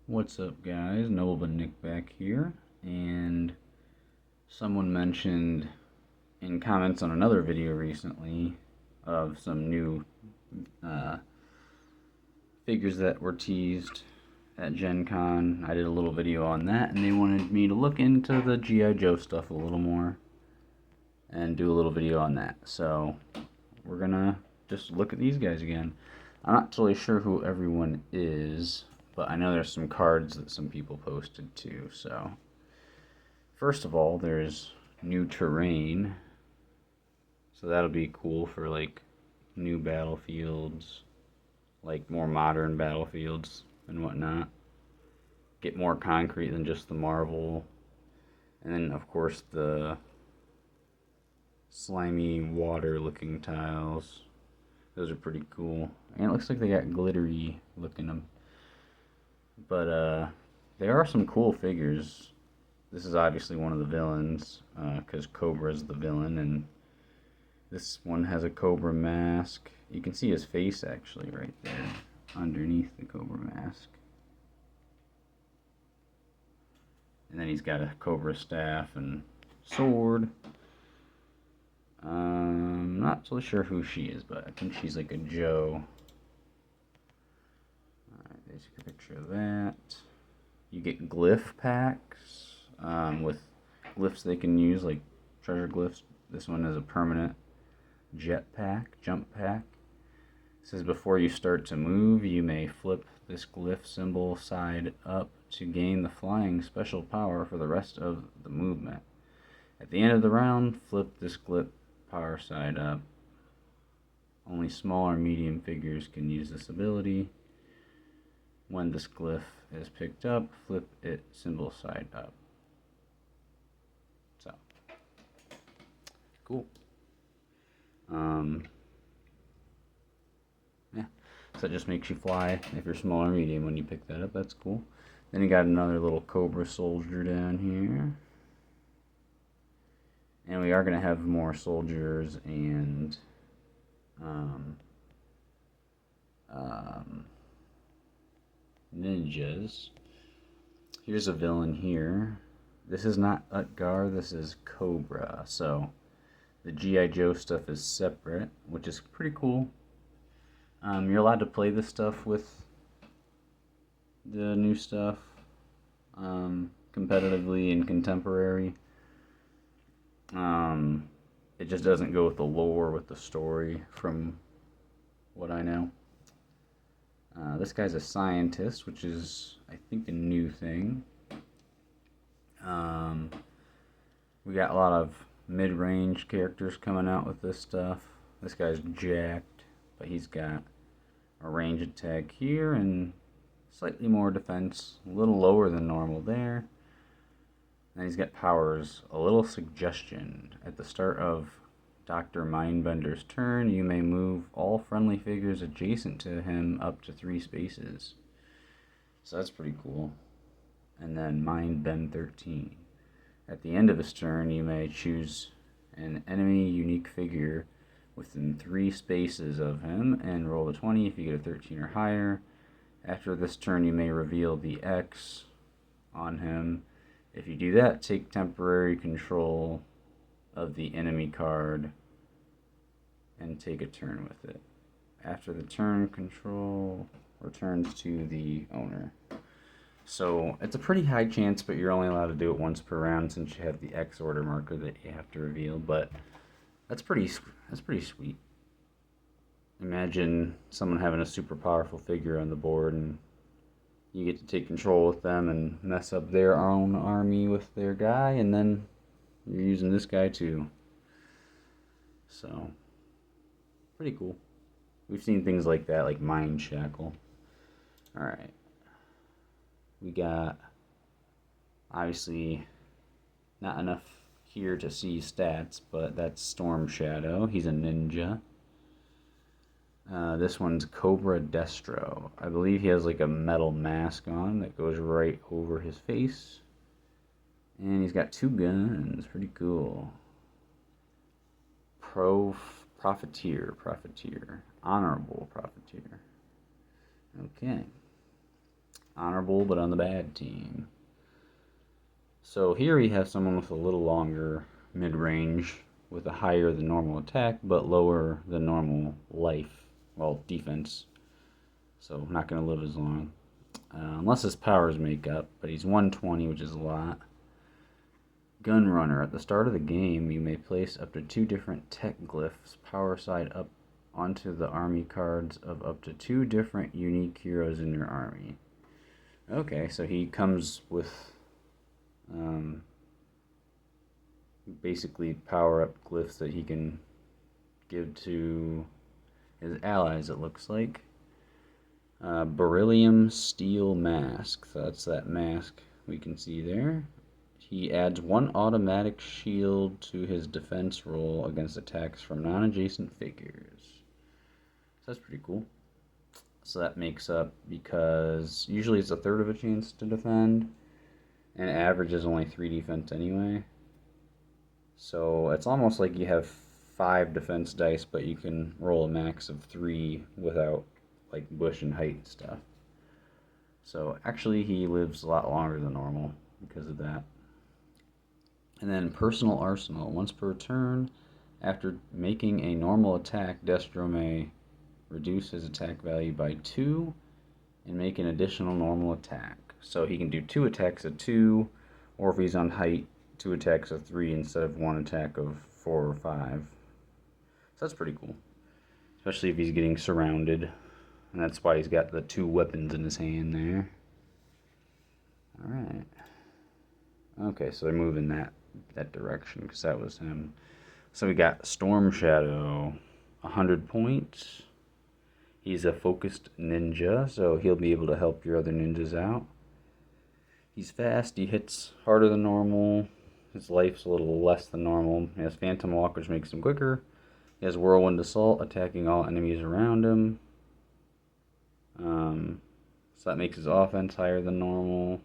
What's up, guys? Noble Nick back here, and someone mentioned in comments on another video recently of some new figures that were teased at GenCon. I did a little video on that, and they wanted me to look into the GI Joe stuff a little more and do a little video on that. So we're gonna just look at these guys again. I'm not totally sure who everyone is, but I know there's some cards that some people posted too. So first of all, there's new terrain, so that'll be cool for like new battlefields, like more modern battlefields and whatnot. Get more concrete than just the marble. And then of course the slimy water looking tiles. Those are pretty cool. And it looks like they got glittery looking them. But there are some cool figures. This is obviously one of the villains, because Cobra's the villain, and this one has a Cobra mask. You can see his face actually right there underneath the Cobra mask. And then he's got a Cobra staff and sword. I'm not totally sure who she is, but I think she's like a Joe. Alright, there's a picture of that. You get glyph packs with glyphs they can use, like treasure glyphs. This one is a permanent jet pack, jump pack. It says before you start to move, you may flip this glyph symbol side up to gain the flying special power for the rest of the movement. At the end of the round, flip this glyph power side up. Only small or medium figures can use this ability. When this glyph is picked up, flip it symbol side up. So, cool. Yeah, so it just makes you fly if you're small or medium when you pick that up. That's cool. Then you got another little Cobra soldier down here. And we are going to have more soldiers and ninjas. Here's a villain here. This is not Utgar, this is Cobra. So the GI Joe stuff is separate, which is pretty cool. You're allowed to play this stuff with the new stuff competitively and contemporary. It just doesn't go with the lore, with the story, from what I know. This guy's a scientist, which is, I think, a new thing. We got a lot of mid-range characters coming out with this stuff. This guy's jacked, but he's got a range attack here and slightly more defense, a little lower than normal there. And he's got powers. A little suggestion. At the start of Dr. Mindbender's turn, you may move all friendly figures adjacent to him up to 3 spaces. So that's pretty cool. And then Mindbend 13. At the end of his turn, you may choose an enemy unique figure within 3 spaces of him and roll a 20 if you get a 13 or higher. After this turn, you may reveal the X on him. If you do that, take temporary control of the enemy card and take a turn with it. After the turn, control returns to the owner. So it's a pretty high chance, but you're only allowed to do it once per round since you have the X order marker that you have to reveal. But that's pretty sweet. Imagine someone having a super powerful figure on the board and you get to take control with them and mess up their own army with their guy, and then you're using this guy too. So, pretty cool. We've seen things like that, like Mind Shackle. Alright. We got, obviously, not enough here to see stats, but that's Storm Shadow. He's a ninja. This one's Cobra Destro. I believe he has like a metal mask on that goes right over his face. And he's got 2 guns. Pretty cool. Profiteer. Honorable Profiteer. Okay. honorable, but on the bad team. So here we have someone with a little longer mid-range with a higher than normal attack, but lower than normal life, well, defense. So not going to live as long. Unless his powers make up, but he's 120, which is a lot. Gun Runner. At the start of the game, you may place up to 2 different tech glyphs power side up onto the army cards of up to 2 different unique heroes in your army. Okay, so he comes with basically power-up glyphs that he can give to his allies, it looks like. Beryllium Steel Mask. So that's that mask we can see there. He adds 1 automatic shield to his defense roll against attacks from non-adjacent figures. So that's pretty cool. So that makes up, because usually it's a third of a chance to defend, and average is only 3 defense anyway. So it's almost like you have 5 defense dice, but you can roll a max of 3 without like bush and height and stuff. So actually he lives a lot longer than normal because of that. And then Personal Arsenal. Once per turn, after making a normal attack, Destro may reduce his attack value by 2 and make an additional normal attack. So he can do 2 attacks of 2, or if he's on height, 2 attacks of 3 instead of 1 attack of 4 or 5. So that's pretty cool, especially if he's getting surrounded. And that's why he's got the 2 weapons in his hand there. Alright. Okay, so they're moving that direction because that was him. So we got Storm Shadow, 100 points. He's a focused ninja, so he'll be able to help your other ninjas out. He's fast, he hits harder than normal. His life's a little less than normal. He has Phantom Walk, which makes him quicker. He has Whirlwind Assault, attacking all enemies around him. So that makes his offense higher than normal,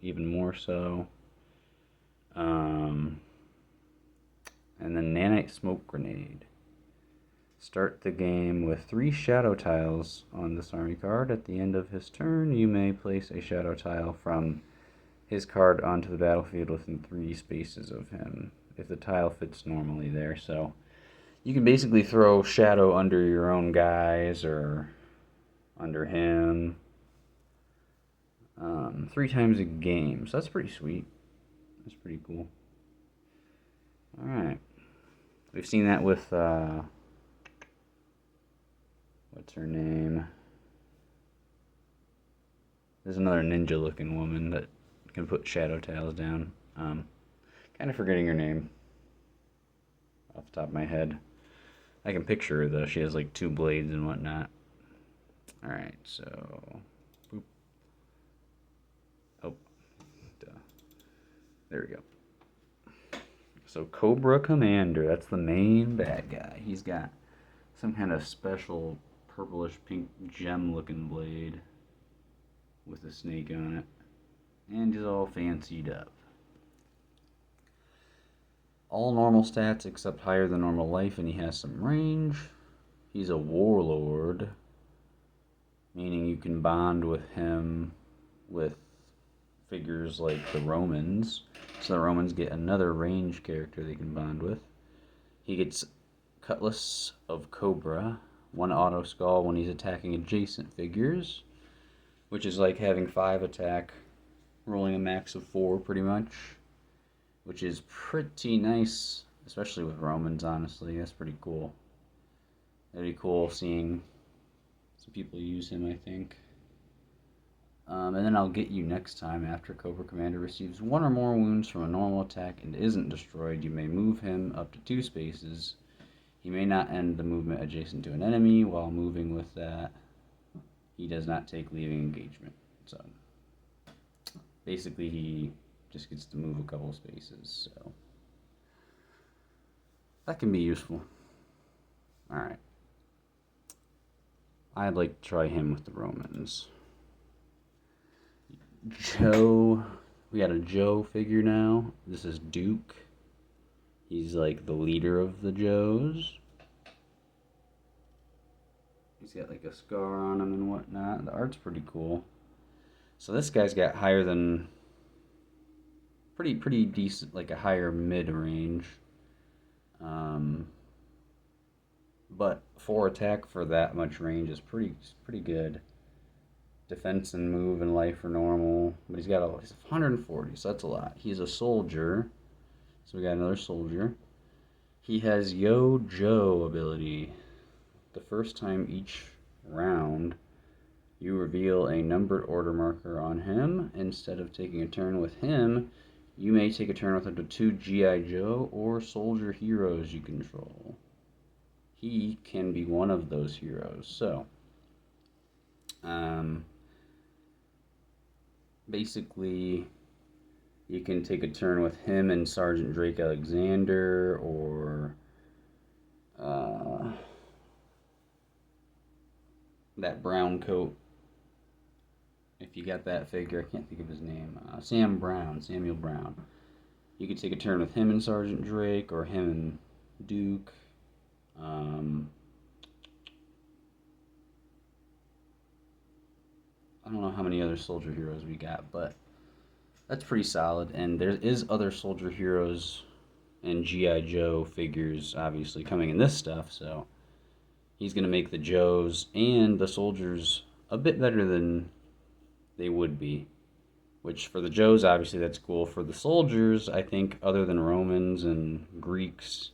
even more so. And then Nanite Smoke Grenade. Start the game with 3 shadow tiles on this army card. At the end of his turn, you may place a shadow tile from his card onto the battlefield within 3 spaces of him, if the tile fits normally there. So you can basically throw shadow under your own guys or under him 3 times a game. So that's pretty sweet. That's pretty cool. Alright. We've seen that with, what's her name? There's another ninja-looking woman that can put shadow tiles down. Kind of forgetting her name off the top of my head. I can picture her, though. She has, like, 2 blades and whatnot. Alright, so... Boop. Oh. Duh. There we go. So, Cobra Commander. That's the main bad guy. He's got some kind of special purplish pink gem-looking blade with a snake on it. And he's all fancied up. All normal stats except higher than normal life, and he has some range. He's a warlord, meaning you can bond with him with figures like the Romans. So the Romans get another range character they can bond with. He gets Cutlass of Cobra, 1 auto skull when he's attacking adjacent figures, which is like having 5 attack, rolling a max of 4 pretty much, which is pretty nice, especially with Romans, honestly. That's pretty cool. That'd be cool seeing some people use him, I think. And then I'll get you next time. After Cobra Commander receives 1 or more wounds from a normal attack and isn't destroyed, you may move him up to 2 spaces. He may not end the movement adjacent to an enemy. While moving with that, he does not take leaving engagement. So basically he just gets to move a couple spaces, so that can be useful. Alright. I'd like to try him with the Romans. Joe, we got a Joe figure now. This is Duke. He's like the leader of the Joes. He's got like a scar on him and whatnot. The art's pretty cool. So this guy's got higher than pretty decent, like a higher mid range. But 4 attack for that much range is pretty good. Defense and move and life are normal, but he's 140, so that's a lot. He's a soldier, so we got another soldier. He has GiJoe ability. The first time each round, you reveal a numbered order marker on him. Instead of taking a turn with him, you may take a turn with up to 2 G.I. Joe or soldier heroes you control. He can be one of those heroes. So, basically, you can take a turn with him and Sergeant Drake Alexander, or that brown coat. If you got that figure, I can't think of his name. Samuel Brown. You could take a turn with him and Sergeant Drake, or him and Duke. I don't know how many other soldier heroes we got, but that's pretty solid. And there is other soldier heroes and G.I. Joe figures, obviously, coming in this stuff, so he's going to make the Joes and the soldiers a bit better than they would be. Which, for the Joes, obviously, that's cool. For the soldiers, I think, other than Romans and Greeks,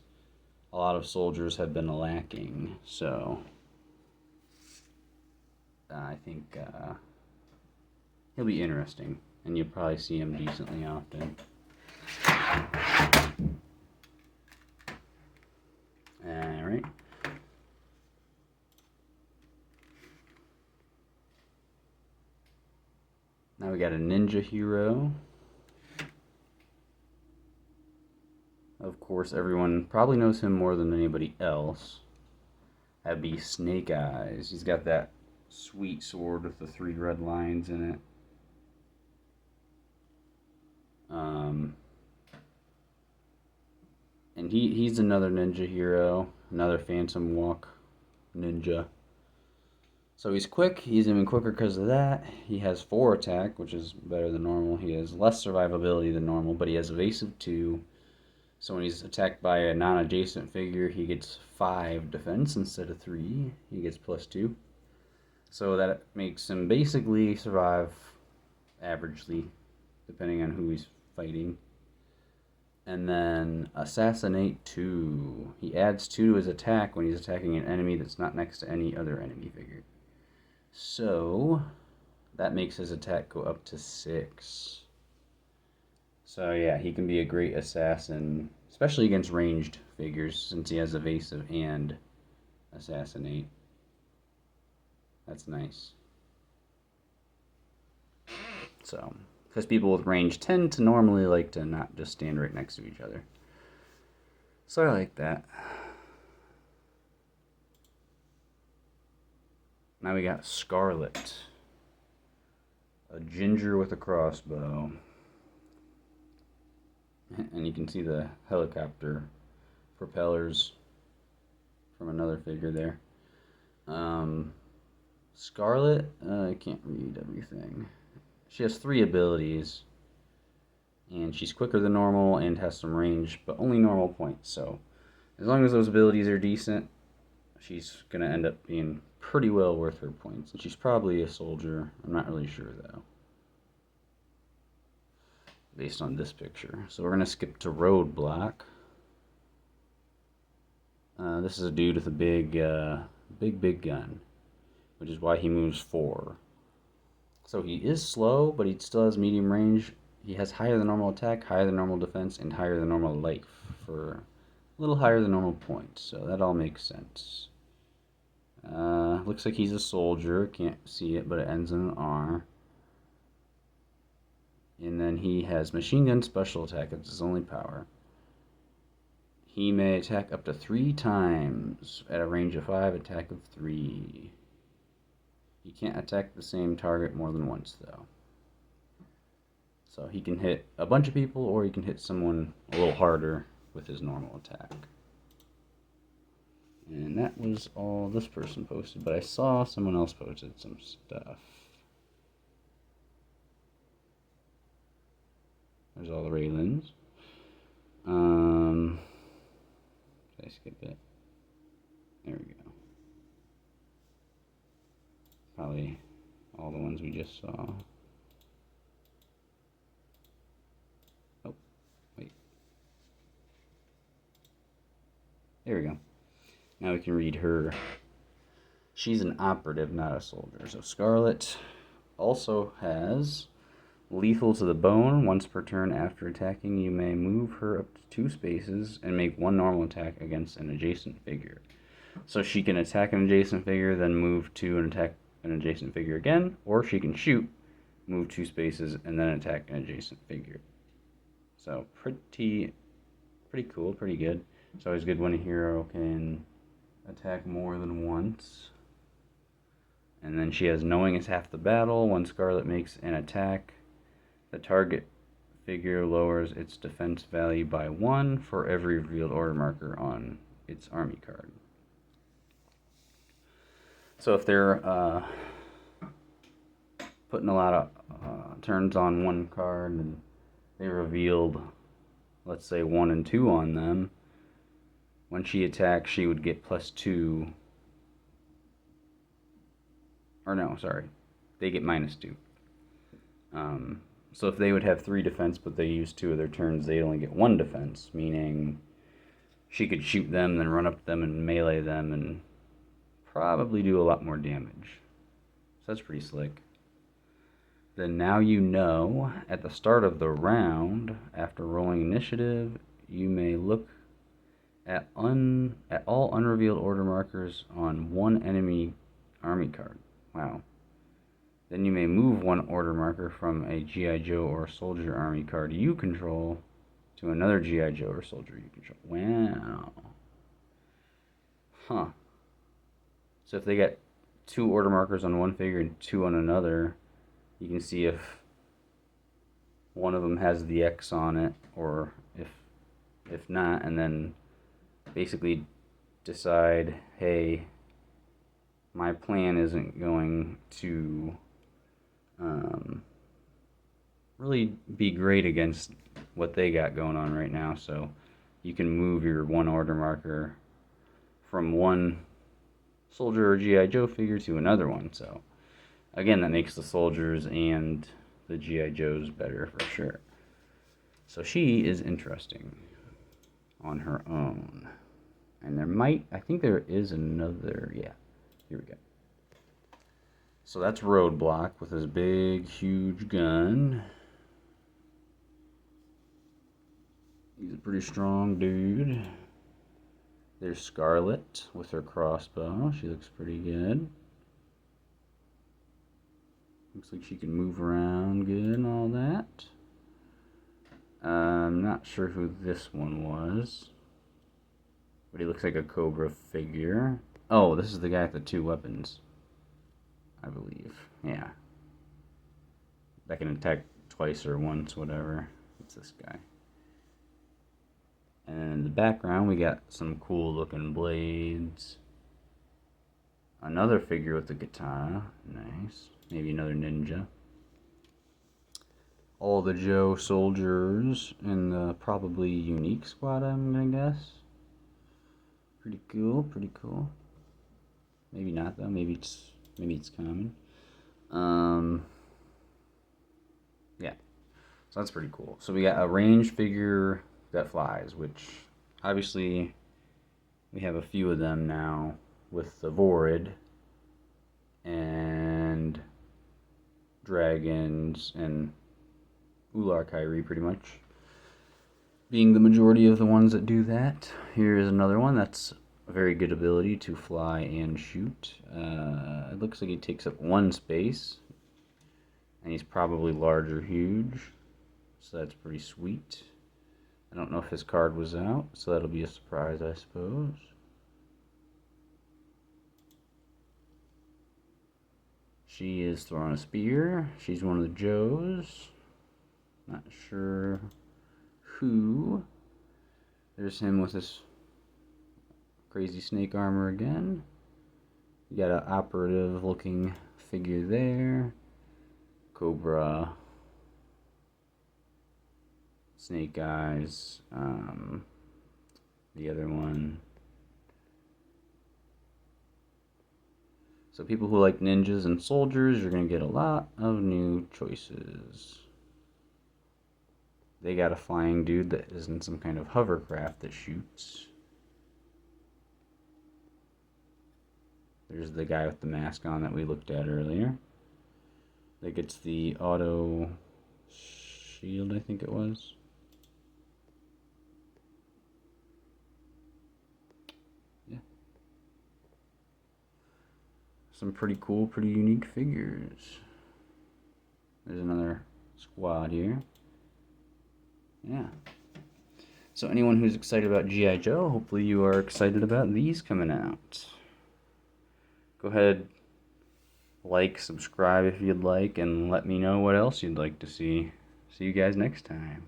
a lot of soldiers have been lacking. So, I think he'll be interesting. And you'll probably see him decently often. Alright. Now we got a ninja hero. Of course, everyone probably knows him more than anybody else. That'd be Snake Eyes. He's got that sweet sword with the 3 red lines in it. And he's another ninja hero, another Phantom Walk ninja. So he's quick. He's even quicker because of that. He has 4 attack, which is better than normal. He has less survivability than normal, but he has evasive 2. So when he's attacked by a non-adjacent figure, he gets 5 defense instead of 3. He gets +2. So that makes him basically survive averagely, depending on who he's fighting. And then Assassinate 2. He adds 2 to his attack when he's attacking an enemy that's not next to any other enemy figure. So that makes his attack go up to 6. So yeah, he can be a great assassin, especially against ranged figures, since he has evasive and assassinate. That's nice. So, because people with range tend to normally like to not just stand right next to each other. So I like that. Now we got Scarlet. A ginger with a crossbow. And you can see the helicopter propellers from another figure there. Scarlet, I can't read everything. She has 3 abilities, and she's quicker than normal and has some range, but only normal points. So as long as those abilities are decent, she's going to end up being pretty well worth her points. And she's probably a soldier. I'm not really sure, though, based on this picture. So we're going to skip to Roadblock. This is a dude with a big gun, which is why he moves 4. So he is slow, but he still has medium range. He has higher than normal attack, higher than normal defense, and higher than normal life for a little higher than normal points. So that all makes sense. Looks like he's a soldier. Can't see it, but it ends in an R. And then he has machine gun special attack. It's his only power. He may attack up to 3 times at a range of 5, attack of 3. He can't attack the same target more than once, though. So he can hit a bunch of people, or he can hit someone a little harder with his normal attack. And that was all this person posted, but I saw someone else posted some stuff. There's all the Raylins. Did I skip it? There we go. Probably all the ones we just saw. Oh, wait. There we go. Now we can read her. She's an operative, not a soldier. So Scarlet also has lethal to the bone. Once per turn after attacking, you may move her up to 2 spaces and make 1 normal attack against an adjacent figure. So she can attack an adjacent figure, then move to and attack an adjacent figure again, or she can shoot, move 2 spaces, and then attack an adjacent figure. So pretty cool, pretty good. It's always good when a hero can attack more than once. And then she has knowing is half the battle. When Scarlet makes an attack, the target figure lowers its defense value by 1 for every revealed order marker on its army card. So if they're putting a lot of turns on one card and they revealed, let's say, 1 and 2 on them, when she attacks, she would get +2. Or no, sorry. They get -2. So if they would have 3 defense, but they use 2 of their turns, they'd only get 1 defense, meaning she could shoot them, then run up to them and melee them, and probably do a lot more damage. So that's pretty slick. Then now you know, at the start of the round, after rolling initiative, you may look at all unrevealed order markers on 1 enemy army card. Wow. Then you may move 1 order marker from a G.I. Joe or soldier army card you control to another G.I. Joe or soldier you control. Wow. Huh. So if they got 2 order markers on one figure and 2 on another, you can see if one of them has the X on it, or if not, and then basically decide, hey, my plan isn't going to really be great against what they got going on right now. So you can move your 1 order marker from 1 soldier or G.I. Joe figure to another one. So again, that makes the soldiers and the G.I. Joes better for sure. So she is interesting on her own. And I think there is another, yeah, here we go. So that's Roadblock with his big, huge gun. He's a pretty strong dude. There's Scarlet with her crossbow. She looks pretty good. Looks like she can move around good and all that. I'm not sure who this one was, but he looks like a Cobra figure. Oh, this is the guy with the 2 weapons, I believe. Yeah. That can attack twice or once, whatever. It's this guy. And in the background, we got some cool looking blades. Another figure with the katana. Nice. Maybe another ninja. All the Joe soldiers in the probably unique squad, I'm gonna guess. Pretty cool, pretty cool. Maybe not though, maybe it's common. Yeah. So that's pretty cool. So we got a ranged figure that flies, which obviously we have a few of them now with the Vorid and dragons and Ular Kyrie pretty much being the majority of the ones that do that. Here is another one that's a very good ability to fly and shoot. It looks like he takes up 1 space, and he's probably large or huge, so that's pretty sweet. I don't know if his card was out, so that'll be a surprise, I suppose. She is throwing a spear. She's one of the Joes. Not sure who. There's him with his crazy snake armor again. You got an operative looking figure there. Cobra. Snake Eyes, the other one. So people who like ninjas and soldiers, you're going to get a lot of new choices. They got a flying dude that is in some kind of hovercraft that shoots. There's the guy with the mask on that we looked at earlier. That gets the auto shield, I think it was. Yeah. Some pretty cool, pretty unique figures. There's another squad here. Yeah. So anyone who's excited about G.I. Joe, hopefully you are excited about these coming out. Go ahead, like, subscribe if you'd like, and let me know what else you'd like to see. See you guys next time.